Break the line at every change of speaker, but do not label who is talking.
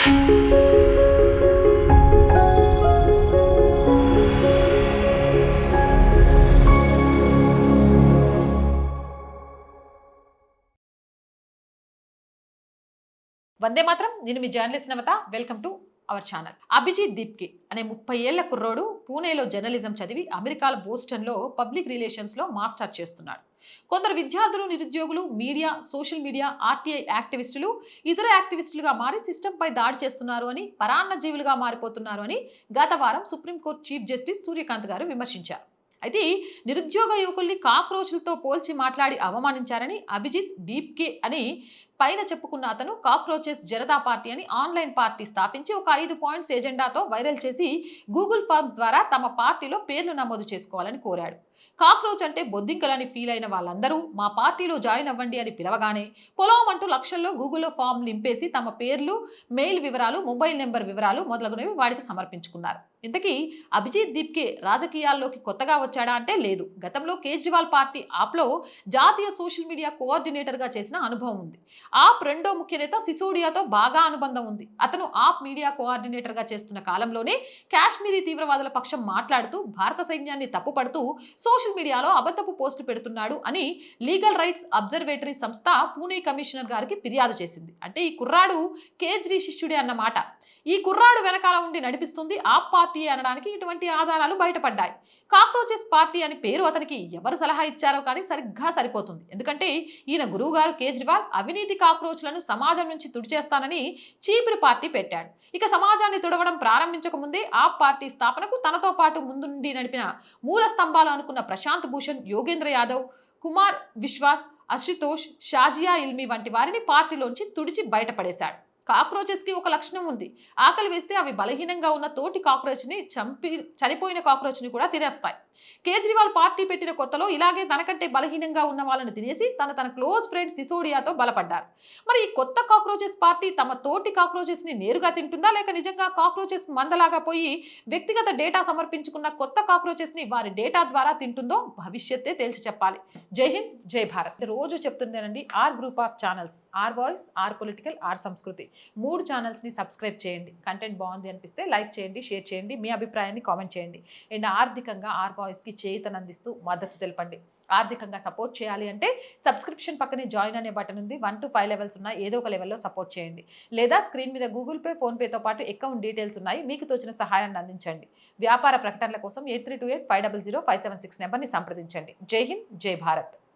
వందే మాత్రం. నేను మీ journalist Navatha. Welcome to our channel. Abhijit దీప్కి అనే 30 ఏళ్ల కుర్రోడు పూణేలో జర్నలిజం చదివి అమెరికాలో బోస్టన్లో పబ్లిక్ రిలేషన్స్లో మాస్టర్ చేస్తున్నాడు. కొందరు విద్యార్థులు, నిరుద్యోగులు, మీడియా, సోషల్ మీడియా, ఆర్టీఐ యాక్టివిస్టులు ఇతర యాక్టివిస్టులుగా మారి సిస్టంపై దాడి చేస్తున్నారు అని, పరాన్న జీవులుగా మారిపోతున్నారు అని గత వారం సుప్రీంకోర్టు చీఫ్ జస్టిస్ సూర్యకాంత్ గారు విమర్శించారు. అయితే నిరుద్యోగ యువకుల్ని కాక్రోచులతో పోల్చి మాట్లాడి అవమానించారని, అభిజిత్ దీప్కే అని పైన చెప్పుకున్న అతను కాక్రోచెస్ జనతా పార్టీ అని ఆన్లైన్ పార్టీ స్థాపించి ఒక 5 పాయింట్స్ ఎజెండాతో వైరల్ చేసి గూగుల్ ఫార్మ్ ద్వారా తమ పార్టీలో పేర్లు నమోదు చేసుకోవాలని కోరాడు. కాక్రోచ్ అంటే బొద్దింకలని ఫీల్ అయిన వాళ్ళందరూ మా పార్టీలో జాయిన్ అవ్వండి అని పిలవగానే పొలం అంటూ లక్షల్లో గూగుల్లో ఫామ్ నింపేసి తమ పేర్లు, మెయిల్ వివరాలు, మొబైల్ నెంబర్ వివరాలు మొదలగునవి వాడికి సమర్పించుకున్నారు. ఇంతకీ అభిజిత్ దీప్కే రాజకీయాల్లోకి కొత్తగా వచ్చాడా అంటే లేదు. గతంలో కేజ్రీవాల్ పార్టీ ఆప్లో జాతీయ సోషల్ మీడియా కోఆర్డినేటర్గా చేసిన అనుభవం ఉంది. ఆప్ రెండో ముఖ్య నేత సిసోడియాతో బాగా అనుబంధం ఉంది. అతను ఆప్ మీడియా కోఆర్డినేటర్గా చేస్తున్న కాలంలోనే కాశ్మీరీ తీవ్రవాదుల పక్షం మాట్లాడుతూ భారత సైన్యాన్ని తప్పుపడుతూ సోషల్ మీడియాలో అబద్ధపు పోస్టులు పెడుతున్నాడు అని లీగల్ రైట్స్ అబ్జర్వేటరీ సంస్థ పూణే కమిషనర్ గారికి ఫిర్యాదు చేసింది. అంటే ఈ కుర్రాడు కేజ్రీ శిష్యుడే అన్నమాట. ఈ కుర్రాడు వెనకాల ఉండి నడిపిస్తుంది ఆప్ పార్టీ అనడానికి ఇటువంటి ఆధారాలు బయటపడ్డాయి. కాక్రోచెస్ పార్టీ అని పేరు అతనికి ఎవరు సలహా ఇచ్చారో కానీ సరిగ్గా సరిపోతుంది. ఎందుకంటే ఈయన గురువు గారు కేజ్రీవాల్ అవినీతి కాక్రోచ్లను సమాజం నుంచి తుడిచేస్తానని చీపిరి పార్టీ పెట్టాడు. ఇక సమాజాన్ని తుడవడం ప్రారంభించక ముందే ఆప్ పార్టీ స్థాపనకు తనతో పాటు ముందుండి నడిపిన మూల స్తంభాలు అనుకున్న ప్రశాంత్ భూషణ్, యోగేంద్ర యాదవ్, కుమార్ విశ్వాస్, అశుతోష్, షాజియా ఇల్మి వంటి వారిని పార్టీలోంచి తుడిచి బయటపడేశాడు. కాక్రోచెస్కి ఒక లక్షణం ఉంది. ఆకలి వేస్తే అవి బలహీనంగా ఉన్న తోటి కాక్రోచ్ని చనిపోయిన కాక్రోచ్ని కూడా తినేస్తాయి. కేజ్రీవాల్ పార్టీ పెట్టిన కొత్తలో ఇలాగే తనకంటే బలహీనంగా ఉన్న వాళ్ళని తినేసి తన క్లోజ్ ఫ్రెండ్ సిసోడియాతో బలపడ్డారు. మరి ఈ కొత్త కాక్రోచెస్ పార్టీ తమ తోటి కాక్రోచెస్ని నేరుగా తింటుందా, లేక నిజంగా కాక్రోచెస్ మందలాగా పోయి వ్యక్తిగత డేటా సమర్పించుకున్న కొత్త కాక్రోచెస్ని వారి డేటా ద్వారా తింటుందో భవిష్యత్తే తేల్చి చెప్పాలి. జై హింద్, జై భారత్. రోజు చెప్తుందేనండి, R group of channels, R voice, R political, R Sanskriti 3 ఛానల్స్ని subscribe చేయండి. కంటెంట్ బాగుంది అనిపిస్తే లైక్ చేయండి, షేర్ చేయండి, మీ అభిప్రాయాన్ని కామెంట్ చేయండి. అండ్ ఆర్థికంగా ఆర్ వాయిస్కి చేయూతనందిస్తూ మద్దతు తెలపండి. ఆర్థికంగా సపోర్ట్ చేయాలి అంటే సబ్స్క్రిప్షన్ పక్కనే జాయిన్ అనే బటన్ ఉంది. 1 to 5 లెవెల్స్ ఉన్నాయి. ఏదో ఒక లెవెల్లో సపోర్ట్ చేయండి. లేదా స్క్రీన్ మీద గూగుల్ పే, ఫోన్పేతో పాటు అకౌంట్ డీటెయిల్స్ ఉన్నాయి. మీకు తోచిన సహాయాన్ని అందించండి. వ్యాపార ప్రకటనల కోసం 8328500576 నెంబర్ని సంప్రదించండి. జై హింద్, జై భారత్.